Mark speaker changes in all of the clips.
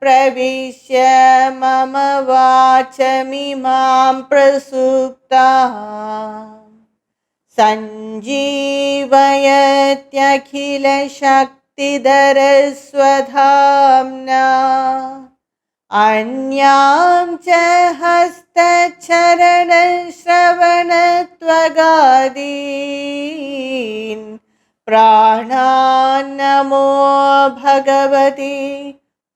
Speaker 1: प्रविश्य मम वाचमिमां प्रसुप्ताः सञ्जीवयत्यखिलशक्तिधरस्वधाम्ना अन्यां च हस्तचरणश्रवणत्वगादीन् प्राणान्नमो भगवते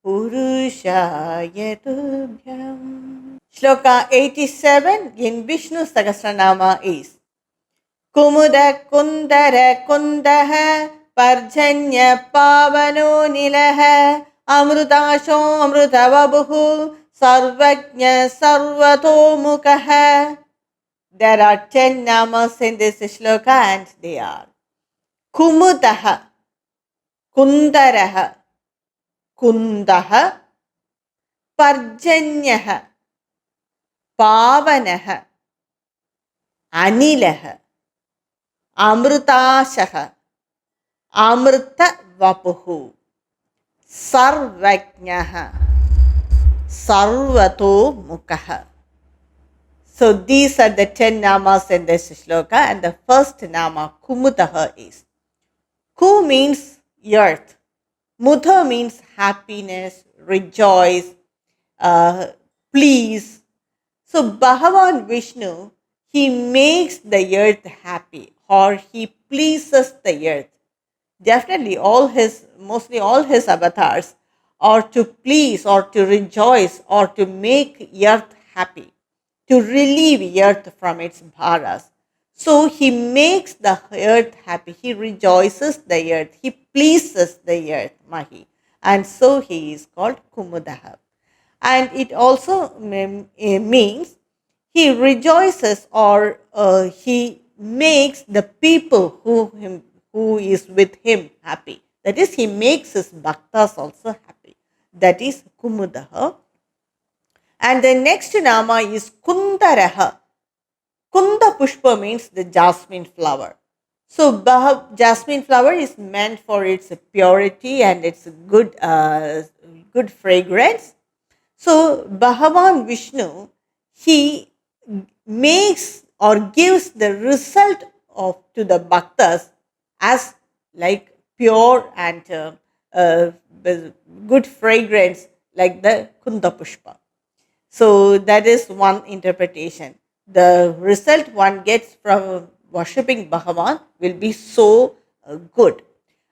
Speaker 1: पुरुषाय तुभ्यम्. Shloka 87 in Vishnu Sahasranama is Kumuda Kundara Kundaha Parjanya Pavano Nilaha Amrutasho Amrutavabuhu Sarvajna Sarvatomukaha. There are 10 namas in this shloka and they are Kumudaha, Kundaraha, Kundaha, Parjanyaha, Pavanaha, Anilaha, Amrutashaha, Amrita Vapuhu, Sarvajnaha, Sarvato Mukaha. So these are the 10 namas in this shloka, and the first nama, Kumudaha, is Ku means earth, Mudha means happiness, rejoice, please. So Bhagavan Vishnu, he makes the earth happy, or he pleases the earth. Definitely mostly all his avatars are to please or to rejoice or to make earth happy, to relieve earth from its bharas. So he makes the earth happy, he rejoices the earth, he pleases the earth, Mahi. And so he is called Kumudaha. And it also means he rejoices or he makes the people who is with him happy. That is, he makes his bhaktas also happy. That is Kumudaha. And the next nama is Kundaraha. Kunda Pushpa means the jasmine flower. So jasmine flower is meant for its purity and its good fragrance. So Bhagavan Vishnu, he makes or gives the result to the bhaktas as like pure and good fragrance like the Kunda Pushpa. So that is one interpretation. The result one gets from worshipping Bhagavan will be so good.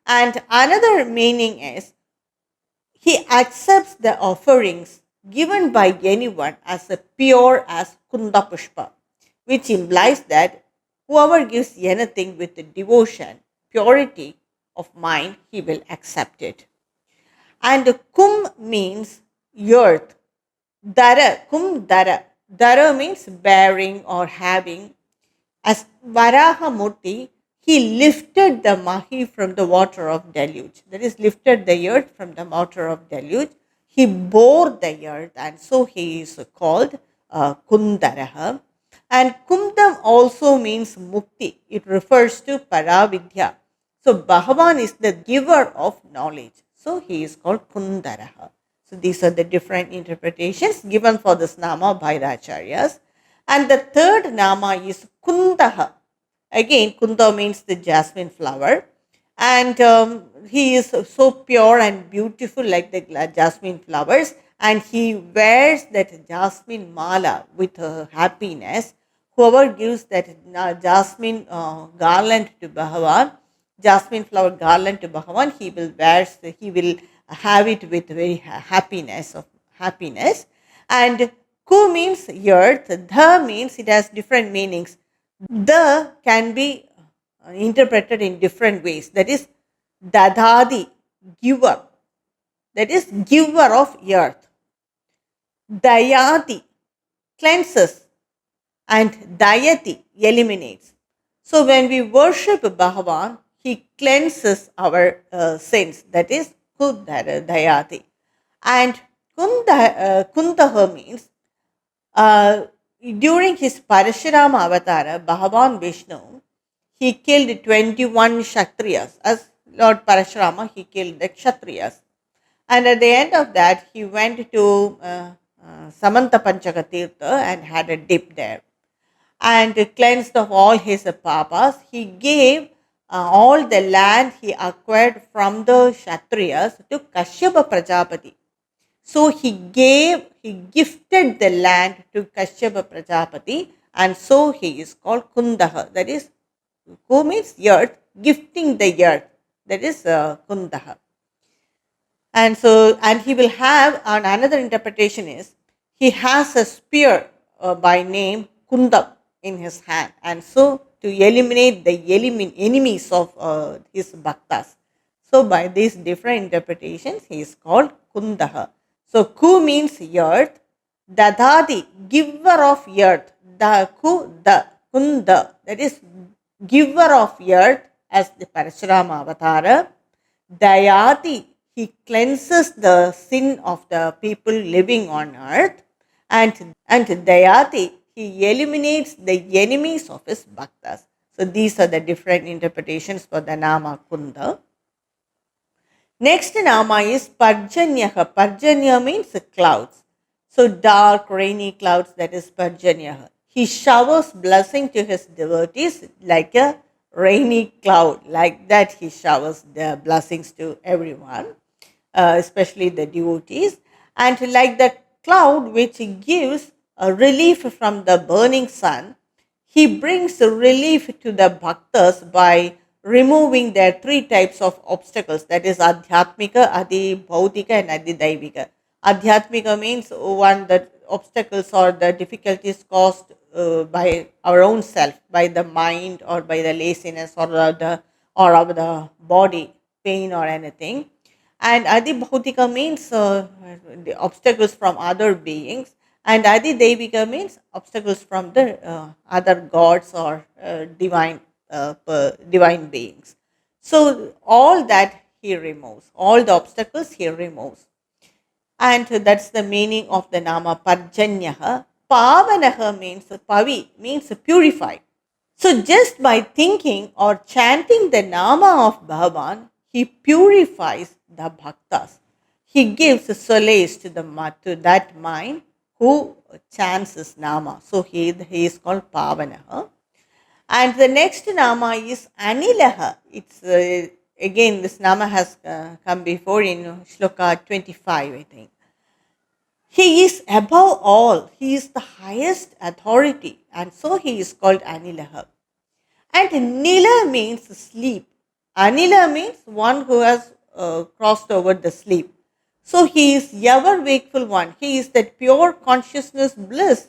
Speaker 1: And another meaning is he accepts the offerings given by anyone as pure as Kunda Pushpa, which implies that whoever gives anything with devotion, purity of mind, he will accept it. And Kum means earth. Dara, Kum Dara. Dara means bearing or having. As Varaha Murti, he lifted the Mahi from the water of deluge. That is, lifted the earth from the water of deluge. He bore the earth, and so he is called Kundaraha. And Kundam also means Mukti. It refers to Paravidya. So Bhagavan is the giver of knowledge. So he is called Kundaraha. So these are the different interpretations given for this nama by the acharyas. And the third nama is Kundaha. Again, Kunda means the jasmine flower. And he is so pure and beautiful like the jasmine flowers. And he wears that jasmine mala with happiness. Whoever gives that jasmine garland to Bhagavan, jasmine flower garland to Bhagavan, he will have it with very happiness. And Ku means earth, Dha means it has different meanings. The can be interpreted in different ways. That is, Dadadi, giver. That is, giver of earth. Dayati, cleanses. And Dayati, eliminates. So when we worship Bhagavan, he cleanses our sins. That is, Dayati. And Kundaha means during his Parashurama Avatara, Bhagavan Vishnu, he killed 21 Kshatriyas. As Lord Parashurama, he killed the Kshatriyas. And at the end of that, he went to Samanta Panchaka Tirtha and had a dip there and cleansed of all his papas. He gave all the land he acquired from the Kshatriyas to Kashyapa Prajapati. So he gifted the land to Kashyapa Prajapati, and so he is called Kundaha. That is, Ku means earth, gifting the earth. That is Kundaha. And so, and he will have, and another interpretation is, he has a spear by name Kundam in his hand. And so, to eliminate the enemies of his bhaktas. So, by these different interpretations, he is called Kundaha. So, Ku means earth, Dadadi, giver of earth, the Ku, the Kunda, that is giver of earth as the Parashurama Avatara. Dayati, he cleanses the sin of the people living on earth, and Dayati, he eliminates the enemies of his bhaktas. So these are the different interpretations for the Nama Kunda. Next Nama is Parjanyaha. Parjanya means clouds. So dark, rainy clouds, that is Parjanyaha. He showers blessing to his devotees like a rainy cloud. Like that, he showers the blessings to everyone, especially the devotees. And like the cloud which gives a relief from the burning sun, he brings relief to the bhaktas by removing their three types of obstacles, that is Adhyatmika, Adi Bhautika, and Adi Daivika. Adhyatmika means one, the obstacles or the difficulties caused by our own self, by the mind or by the laziness or of the body, pain or anything. And Adi Bhautika means the obstacles from other beings, and Adi Devika means obstacles from the other gods or divine beings. So all that he removes, all the obstacles he removes. And that's the meaning of the Nama Parjanyaha. Pavanaha means Pavi, means purified. So just by thinking or chanting the Nama of Bhagavan, he purifies the bhaktas. He gives solace to that mind who chants his Nama. So he is called Pavanaha. And the next Nama is Anilaha. It's again, this Nama has come before in Shloka 25, I think. He is above all. He is the highest authority. And so he is called Anilaha. And Nila means sleep. Anila means one who has crossed over the sleep. So he is ever wakeful one. He is that pure consciousness bliss.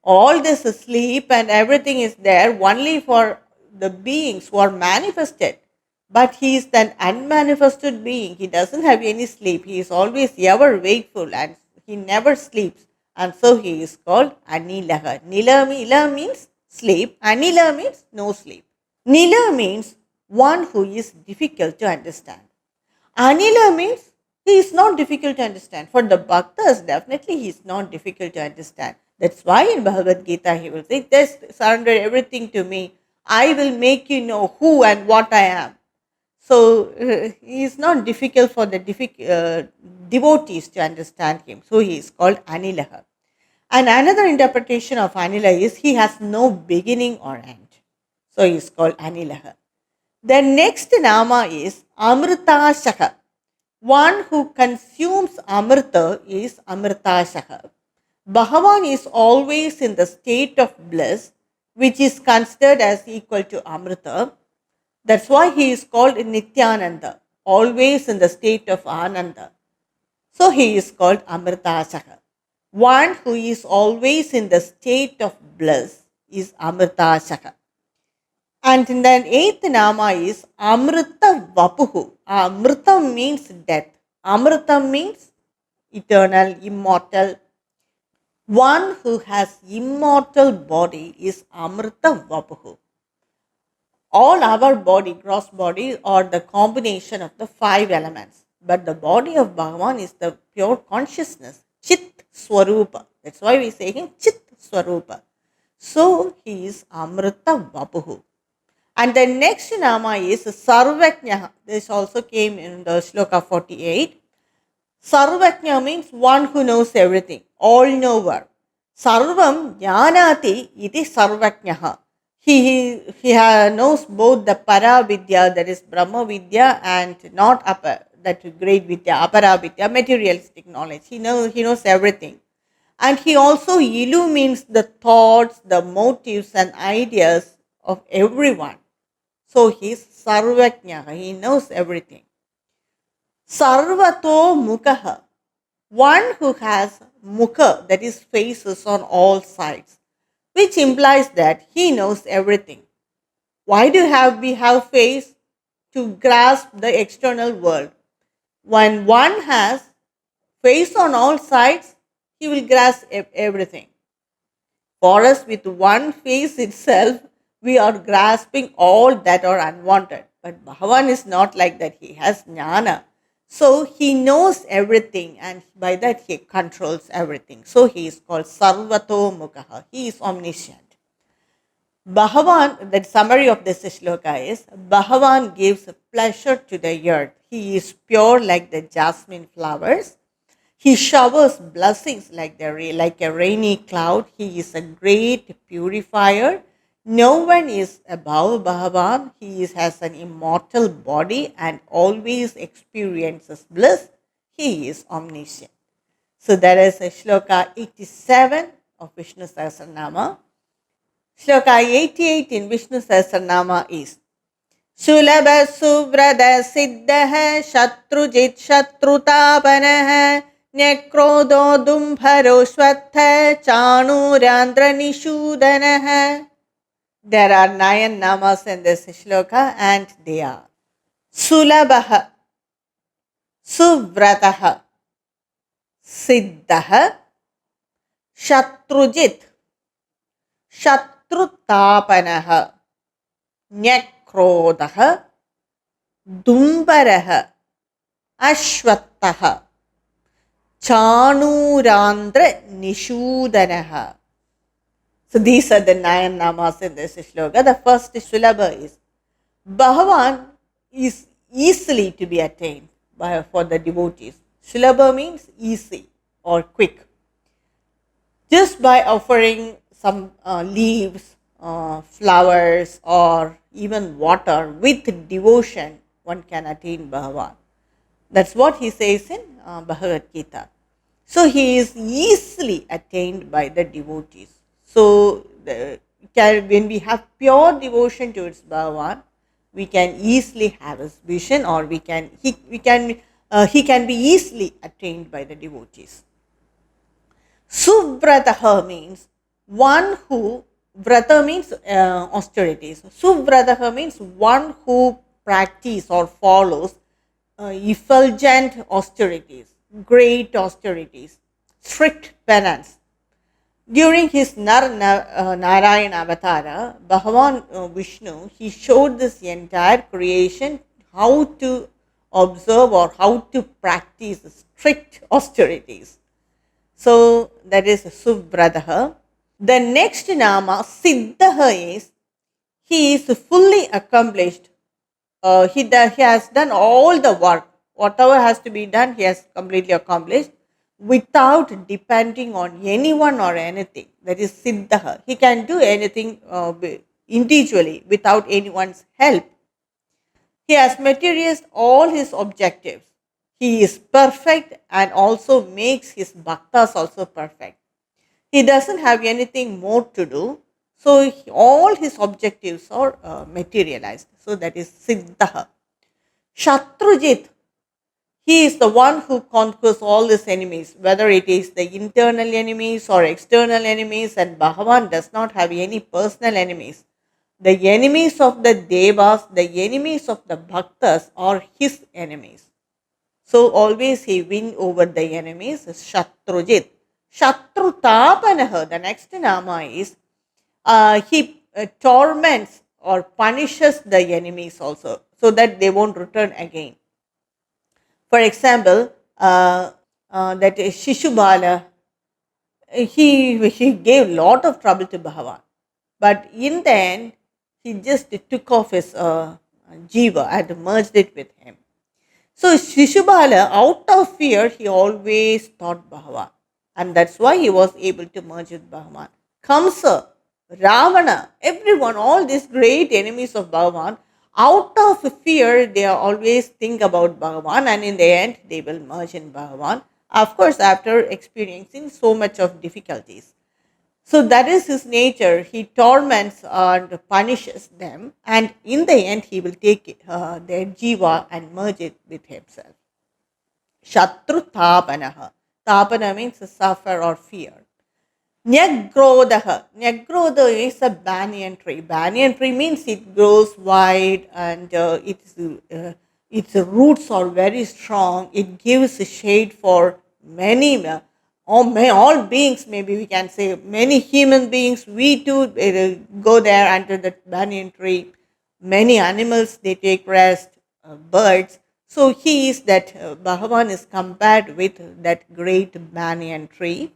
Speaker 1: All this sleep and everything is there only for the beings who are manifested. But he is an unmanifested being. He doesn't have any sleep. He is always ever wakeful and he never sleeps. And so he is called Anilaha. Nila means sleep. Anila means no sleep. Nila means one who is difficult to understand. Anila means he is not difficult to understand. For the bhaktas, definitely he is not difficult to understand. That's why in Bhagavad Gita he will say, just surrender everything to me. I will make you know who and what I am. So he is not difficult for the devotees to understand him. So he is called Anilaha. And another interpretation of Anila is he has no beginning or end. So he is called Anilaha. The next Nama is Amritashaka. One who consumes Amrita is Amritashaka. Bhagavan is always in the state of bliss, which is considered as equal to Amrita. That's why he is called Nityananda, always in the state of Ananda. So he is called Amritashaka. One who is always in the state of bliss is Amritashaka. And then eighth Nama is Amrita Vapuhu. Amrita means death. Amrita means eternal, immortal. One who has immortal body is Amrita Vapuhu. All our body, gross body, are the combination of the five elements. But the body of Bhagavan is the pure consciousness, Chit Swarupa. That's why we say him Chit Swarupa. So he is Amrita Vapuhu. And the next Nama is Sarvajnaha. This also came in the Shloka 48. Sarvajna means one who knows everything, all knower. Sarvam jnanati iti sarvajnaha. He knows both the para vidya, that is Brahma vidya, and not that great vidya, apara vidya, materialistic knowledge. He knows everything. And he also illumines the thoughts, the motives, and ideas of everyone. So he is Sarvajna, he knows everything. Sarvato Mukaha, one who has mukha, that is faces on all sides, which implies that he knows everything. Why do we have face? To grasp the external world. When one has face on all sides, he will grasp everything. For us, with one face itself, we are grasping all that are unwanted. But Bhagavan is not like that. He has jnana. So he knows everything, and by that he controls everything. So he is called Sarvato Mukha. He is omniscient. Bhagavan, the summary of this shloka is Bhagavan gives pleasure to the earth. He is pure like the jasmine flowers. He showers blessings like a rainy cloud. He is a great purifier. No one is above Bhagavan. Has an immortal body and always experiences bliss. He is omniscient. So that is a shloka 87 of Vishnu Sahasranama. Shloka 88 in Vishnu Sahasranama is Sulabha Suvrada Siddha Shatrujit Shatrutapanah Nekrodo Dumbharo Shvatha Chanurandra Nishudanah. There are 9 namas in this shloka, and they are Sulabha, Suvrataha, Siddha, Shatrujit, Shatrutapanah, Nekrodah, Dumbarah, Ashvattaha, Chanurandra Nishudanaha. So these are the 9 namas in this shloka. The first Sulabha is Bhagavan is easily to be attained for the devotees. Sulabha means easy or quick. Just by offering some leaves, flowers, or even water with devotion, one can attain Bhagavan. That's what he says in Bhagavad Gita. So he is easily attained by the devotees. So when we have pure devotion towards Bhagavan, we can easily have his vision, or he can be easily attained by the devotees. Suvrataha means one who, vrata means austerities. Suvrataha means one who practices or follows effulgent austerities, great austerities, strict penance. During his Narayana Avatara, Bhagavan Vishnu, he showed this entire creation how to observe or how to practice strict austerities. So that is Suvrataha. The next nama, Siddhaha, is he is fully accomplished. He has done all the work. Whatever has to be done, he has completely accomplished without depending on anyone or anything. That is Siddhaha. He can do anything individually without anyone's help. He has materialized all his objectives. He is perfect and also makes his bhaktas also perfect. He doesn't have anything more to do. So all his objectives are materialized. So that is Siddhaha. Shatrujit, he is the one who conquers all his enemies, whether it is the internal enemies or external enemies, and Bhagavan does not have any personal enemies. The enemies of the devas, the enemies of the bhaktas are his enemies. So always he wins over the enemies, Shatrujit. Shatrutapanaha, the next nama is he torments or punishes the enemies also, so that they won't return again. For example, that is Shishubala, he gave a lot of trouble to Bhagavan, but in the end, he just took off his jiva and merged it with him. So Shishubala, out of fear, he always thought Bhagavan. And that's why he was able to merge with Bhagavan. Kamsa, Ravana, everyone, all these great enemies of Bhagavan, out of fear, they always think about Bhagavan, and in the end, they will merge in Bhagavan. Of course, after experiencing so much of difficulties. So that is his nature. He torments and punishes them, and in the end, he will take their jiva and merge it with himself. Shatru tapanaha. Tapana means suffer or fear. Nyagrodha. Nyagrodha is a banyan tree. Banyan tree means it grows wide and its roots are very strong. It gives shade for many, all beings, maybe we can say, many human beings. We too go there under the banyan tree. Many animals, they take rest, birds. So he is that, Bhagavan is compared with that great banyan tree.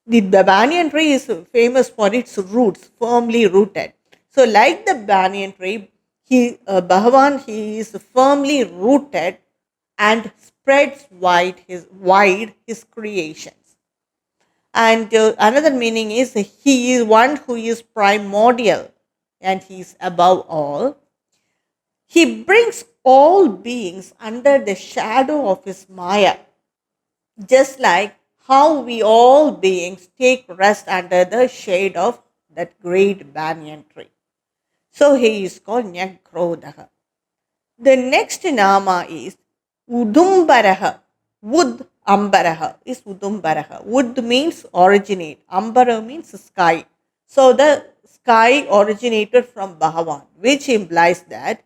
Speaker 1: The banyan tree is famous for its roots, firmly rooted. So, like the banyan tree, Bhagavan, he is firmly rooted and spreads wide his creations. And another meaning is he is one who is primordial and he is above all. He brings all beings under the shadow of his Maya, just like how we all beings take rest under the shade of that great banyan tree. So he is called Nyagrodha. The next nama is Udumbaraha. Wood Ambaraha is Udumbaraha. Wood means originate, Ambara means sky. So the sky originated from Bhagavan, which implies that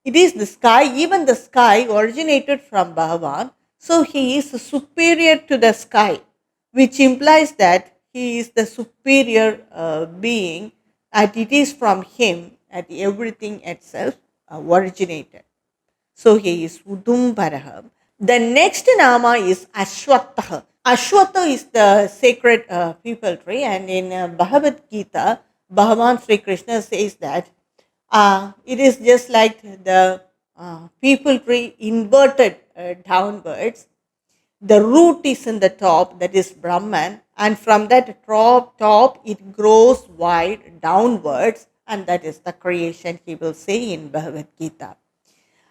Speaker 1: it is the sky, even the sky originated from Bhagavan. So he is superior to the sky, which implies that he is the superior being, and it is from him that everything itself originated. So he is Udumbaraha. The next nama is Ashwatha. Ashwatha is the sacred people tree, and in Bhagavad Gita, Bhagavan Sri Krishna says that it is just like the people tree inverted downwards. The root is in the top, that is Brahman, and from that top it grows wide downwards, and that is the creation, he will say in Bhagavad Gita.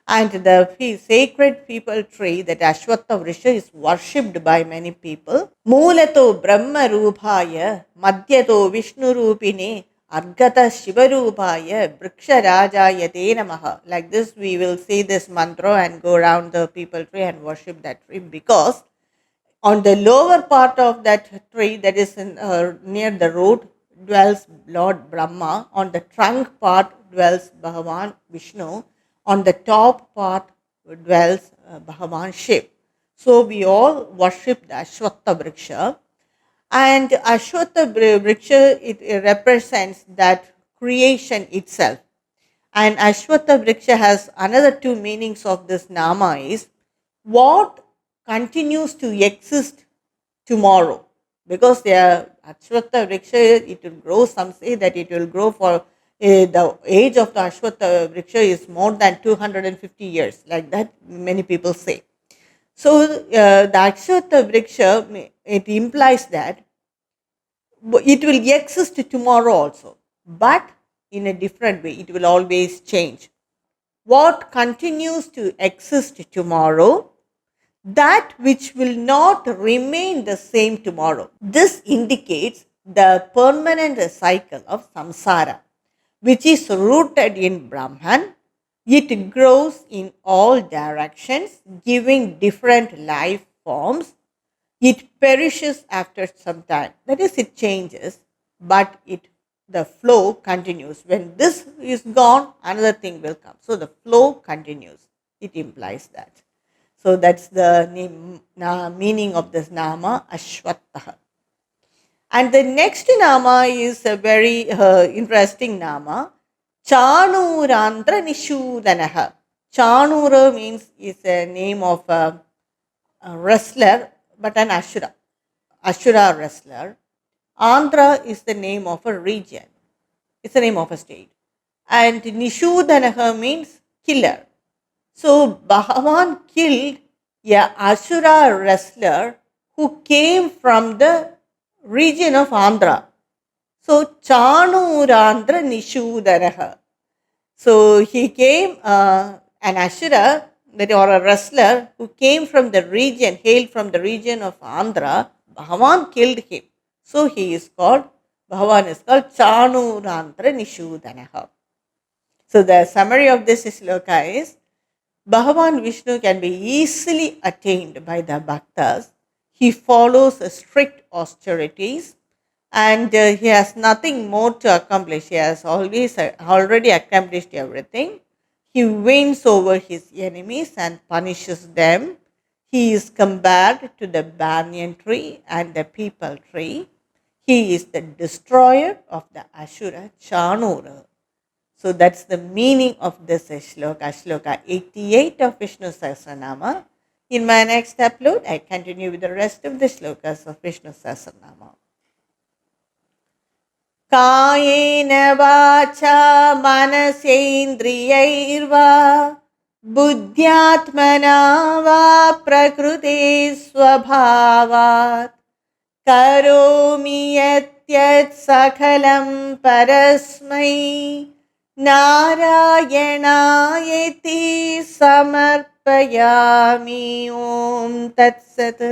Speaker 1: And the sacred people tree, that Ashwatha Vrisha, is worshipped by many people. Mulato Brahma Rupaya, Madhyato Vishnu Rupine, Argata Shivarupaya, Briksha Rajayate Namaha. Like this, we will say this mantra and go around the people tree and worship that tree, because on the lower part of that tree, that is near the root, dwells Lord Brahma. On the trunk part dwells Bhagavan Vishnu. On the top part dwells Bhagavan Shiv. So we all worship the Ashwatha Vriksha. And Ashwatha Vriksha, it represents that creation itself. And Ashwatha Vriksha has another two meanings of this nama is what continues to exist tomorrow. Because the Ashwatha Vriksha, it will grow, some say that it will grow for the age of the Ashwatha Vriksha is more than 250 years, like that many people say. So the Ashwatha Vriksha, it implies that it will exist tomorrow also, but in a different way. It will always change. What continues to exist tomorrow, that which will not remain the same tomorrow. This indicates the permanent cycle of samsara, which is rooted in Brahman. It grows in all directions, giving different life forms. It perishes after some time. That is, it changes, but the flow continues. When this is gone, another thing will come. So the flow continues. It implies that. So that's the meaning of this nama, Ashwatha. And the next nama is a very interesting nama, Chanurandra Nishudanaha. Chanura means is a name of a wrestler, but an Ashura wrestler. Andhra is the name of a region. It's the name of a state. And Nishudanaha means killer. So Bhagavan killed a Asura wrestler who came from the region of Andhra. So Chanurandhra Nishudanaha. So he came, an Ashura, or a wrestler who came from the region, hailed from the region of Andhra. Bhagavan killed him. So he is called, Bhagavan is called Chanurandhra Nishudanaha. So the summary of this sloka is, Bhagavan Vishnu can be easily attained by the bhaktas. He follows strict austerities and he has nothing more to accomplish. He has already accomplished everything. He wins over his enemies and punishes them. He is compared to the banyan tree and the peepal tree. He is the destroyer of the Ashura Chanura. So that's the meaning of this shloka, shloka 88 of Vishnu Sahasranama. In my next upload, I continue with the rest of the shlokas of Vishnu Sahasranama. कायेन वाचा मनसेन्द्रियैर्वा बुद्ध्यात्मना वा प्रकृते स्वभावात् करोमि यत् सकलं परस्मै नारायणायेति समर्पयामि। ॐ तत्सत्।